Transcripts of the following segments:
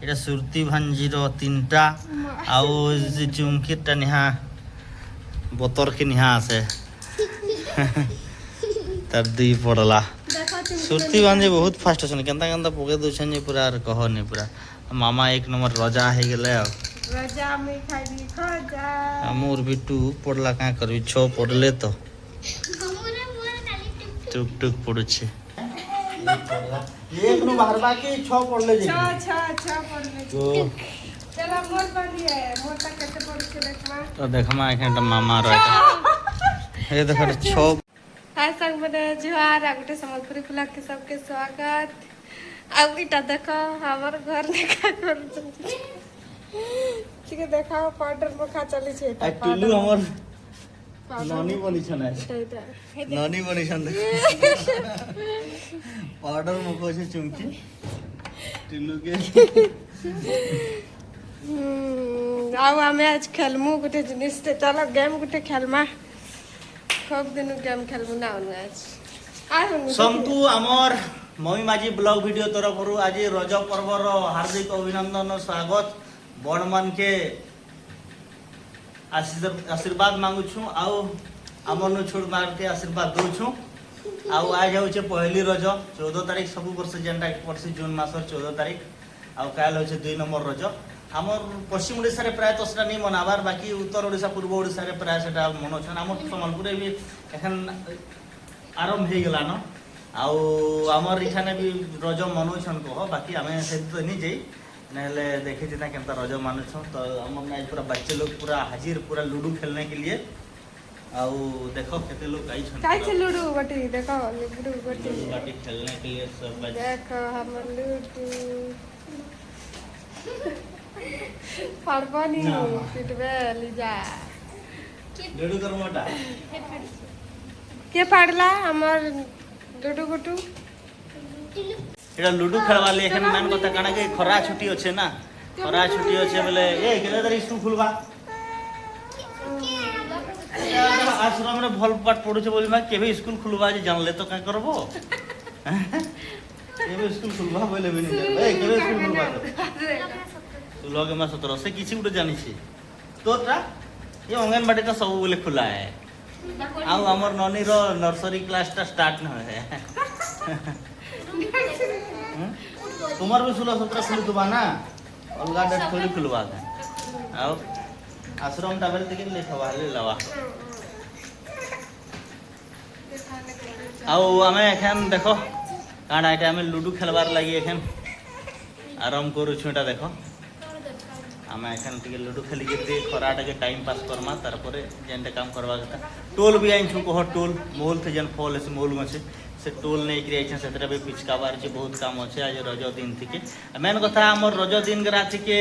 এটা ସୁରତି ଭାଞ୍ଜିର 3ଟା ଆଉ ଚୁମକିଟା ନିହା ବୋତରକେ ନିହା ଆସେ ତାର 2 ପଡଲା ସୁରତି ଭାଞ୍ଜି ବହୁତ ଫାଷ୍ଟ ଅଛନ୍ କେନ୍ତା କେନ୍ତା ପକେଇ ଦଉଛନ୍ ଯେ ପୁରା କହନି ପୁରା ମାମା 1 ନମ୍ବର ରଜା ହେଇଗଲେ ଆଉ रजा में खाली खजा मोर भी 2 पड़ला का करबी 6 पड़ले तो टुक टुक पड़ुछे एक नु बाहरबा के 6 पड़ले जे 6 पड़ले तो चला मोर बनी है मोर तक कैसे पड़ के देखमा तो देखमा एखन मामा रहता हे देख 6 हाय संग बने जुहार आगुटे संबलपुरी ब्लॉग के सबके स्वागत आगुटा देखो हमर घर ने का कर ठीक है देखाओ पाउडर मखा चली छे आ टुल्लू हमर नानी बनी छन नानी बनी छन पाउडर मखो से चुमकी टुल्लू के आओ हमें आज खेलमु गुटे जिनिस ते चलो गेम गुटे खेलमा खूब दिन गेम खेलमु ना आज समतु हमर मम्मी माजी ब्लॉग वीडियो तरफरु आज रज पर्वर हार्दिक अभिनंदन स्वागत बड़ मन के आशीर्वाद मांगु छु आउ अमन छोड़ मार के आशीर्वाद दउ छु आउ आज होचे पहली रज 14 तारीख सब वर्ष जेंटा पड़सी जून मासर 14 तारीख आउ काल होचे 2 नंबर रज हमर पश्चिम ओडिसा रे प्राय तसरा नहीं मनाबार बाकी उत्तर ओडिसा पूर्व ओडिसा रे प्राय सेटा मनोछन हमर संबलपुर भी एखन आरंभ हे गेला न आउ हमर इठाने भी रज मनोछन कह बाकी हमें से तो नहीं जाई नहले देखे थे ना केंता रज मानुछ तो हमर ना पूरा बच्चे लोग पूरा हाजिर पूरा लूडो खेलने के लिए आउ देखो केते लोग आई छन काई छे लूडो बटी देखो लूडो बटी बाटी खेलने के लिए सब बच्चे देखो हमर लूडो पारबानी पिटबे लिजा लूडो कर मोटा के पाडला हमर लूडो गुटू एटा लूडो खेलवा ले एखन मेन कथा काना के खरा छुट्टी होचे ना खरा छुट्टी होचे बोले ए केले तारी स्कूल खुलबा आश्रम रे भल पाठ पढुचे बोली मा केबे स्कूल खुलबा जे जानले तो का करबो केबे स्कूल खुलबा बोले बिनी ए केबे स्कूल खुलबा तू लगे मा 17 से किछि उडे जानि छी तोटा ये अंगनबाड़ी तो सब बोले खुला है आउ हमर ननी रो नर्सरी क्लास ता स्टार्ट न है तुम्हार भी 16-17 खुली दुबा ना अलगा डेट थोड़ी खुलवा है आओ आश्रम ट्रैवल टिकट लिखवा ले लवा आओ हमें एखन देखो काना एटा हमें लूडो खेलबार लागि एखन आराम करू छुटा देखो हमें एखन टिके लूडो खेली के खराटा के टाइम पास करमा तार परे जेंटे काम करवा कथा टोल भी आइन छु कह टोल मोल थे जन फॉल से मोल मछे से टोल नहीं क्रिया छै सेतरा भी पिचकाबार छै बहुत काम अछि आज रज दिन थिके मेन कथा हमर रज दिन के राति के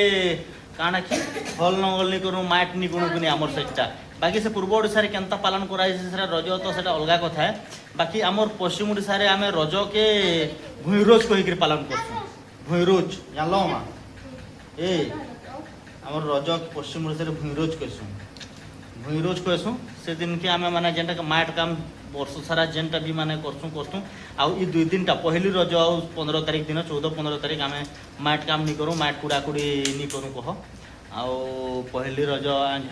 काना कि फल नंगल नि करू माट नि गुण गुनी हमर सेटा बाकी से पूर्व ओडिसा रे केनता पालन कराइ से रज तो सेटा अलगा कथा है बाकी हमर पश्चिम ओडिसा रे हमें रज के भुइरोज कहि के पालन करछु भुइरोज जानलो मा ए हमर रज पश्चिम ओडिसा रे भुइरोज कहसु से दिन के हमें माने जेंटा के माट काम वर्ष सारा जेनटा भी माने करसु आउ ई 2 दिनटा पहली रज आउ 15 तारीख दिन 14-15 तारीख आमे माट काम नहीं करूँ माट कुड़ा कुड़ी नहीं करूँ कह आउ पहली रज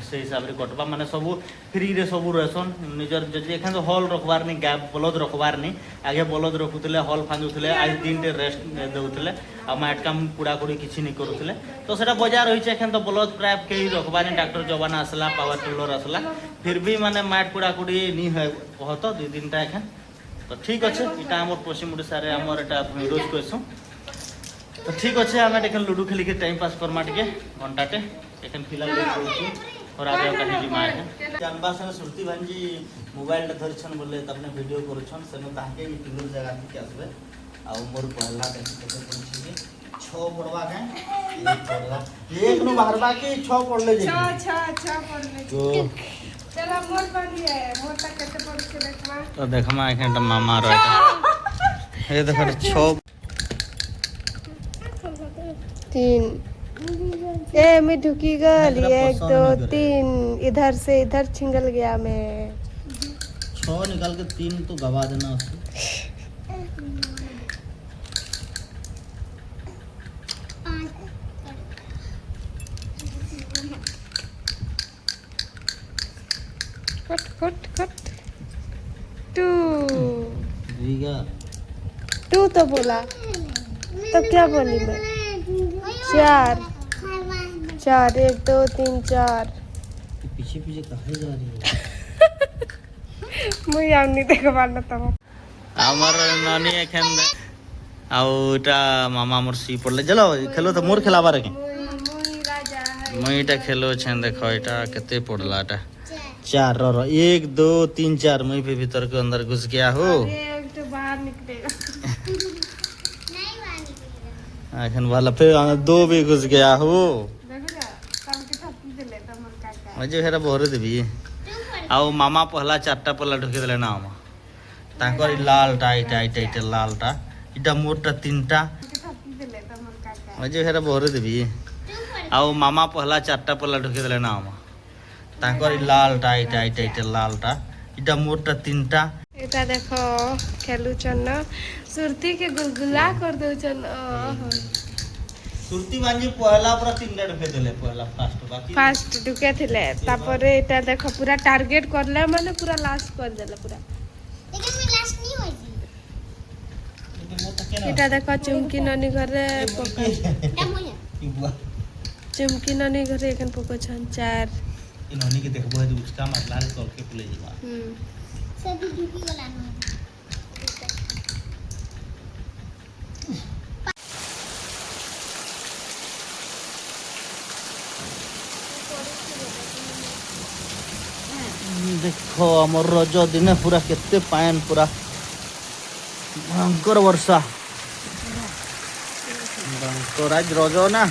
से हिसाब से कटवा माने सब फ्री रे सब रहसन निजर जदि एखन तो हॉल रखबार नहीं गाय बलद रखबार नहीं आगे बलद रखुले हॉल फांजुले आज 3 डे रेस्ट देउथले आ माट काम कुड़ा कुड़ी किछि नहीं करूथले तो सेटा बाजार होइछे एखन तो बलद प्राय के रखबार नहीं डॉक्टर जवान आसला पावर टिलर आसला फिर भी माने माट कुड़ा कुड़ी नहीं है कहत 2 दिन टा एखन तो ठीक अच्छे इटा हमर पश्चिम ओडिसा रे हमर एटा रोज कहसु तो ठीक अच्छे हमें एखन लूडो खेली के टाइम पास करमा टिके घंटाटे एखन फिलहाल और आगे कहीं जी माय है जानबा से सुरती भांजी मोबाइल धरछन बोले तबने वीडियो करछन सेनो ताके ई टुलुर जगह के आसबे आ मोर पहला देख के पूछी के 6 पड़वा के एक पड़ला एक नु बाहरबा के 6 पड़ले जे 6 पड़ले तो चला मोर बनी है मोर तक कैसे पड़ के देखमा तो देखमा एखन मामा रहता हे देख 6 3 ए मैं ढुकी गली 1 2 3 इधर से इधर छिंगल गया मैं 6 निकाल के 3 तो गवा देना उसको कट कट कट 2 भीगा 2 तो बोला तो क्या बोली मैं 4 4 1 2 3 4 पीछे पीछे कहाँ जा रही है मुई आउनी देखबार न तब আমার নানি এখান আউটা মামা মোর সি পড়লে চলো খেলো তো মোর খেলাবার কি मुई राजा है মুইটা খেলো ছেন দেখো এটা কেতে পড়লা এটা 4 रो 1 2 3 4 मुई भी भीतर के अंदर घुस गया हो एक तो बाहर निकलेगा এখন वाला फिर 2 भी घुस गया हो देखो जा काम के थप्पी दे ले तमन काका मुझे हेरा भरे देबी आउ मामा पहला 4टा पल्ला ढुके देले ना मामा ताकर लालटा इटा इटा इटा लालटा इटा मोरटा 3टा के थप्पी दे ले तमन काका मुझे हेरा भरे देबी आउ मामा पहला 4टा पल्ला ढुके देले ना मामा ताकर लालटा इटा इटा इटा लालटा इटा मोरटा 3टा এটা দেখো খেলুছন সুরতি के गुलगुला कर दउछन सुरती बांजी पहला पूरा 3टा ढुके देले पहला फास्ट बाकी ফার্স্ট ঢুকে থিলে তারপরে এটা দেখো পুরা টার্গেট করলে মানে পুরা লাস্ট করে দেলে পুরা लेकिन मैं लास्ट नहीं हुई थी এটা দেখো চুমকি নানি ঘরে পকা तब हुई চুমকি নানি ঘরে এখন পকছন 4 इन्होंने के देखबो है उसका मतलब लाल तोल के पुले जीवा सभी ड्यूटी वाला नहीं देखो आमर रज दिन पूरा केते पायन पूरा भयंकर वर्षा भयंकर आज रज ना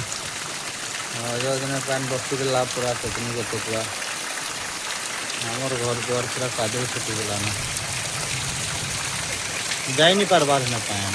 रज दिन पान बस्ती गला पूरा टेक्निक तो पूरा आमर घर द्वार पूरा कादल छुटी गला ना जाई नहीं पारबार ना पायन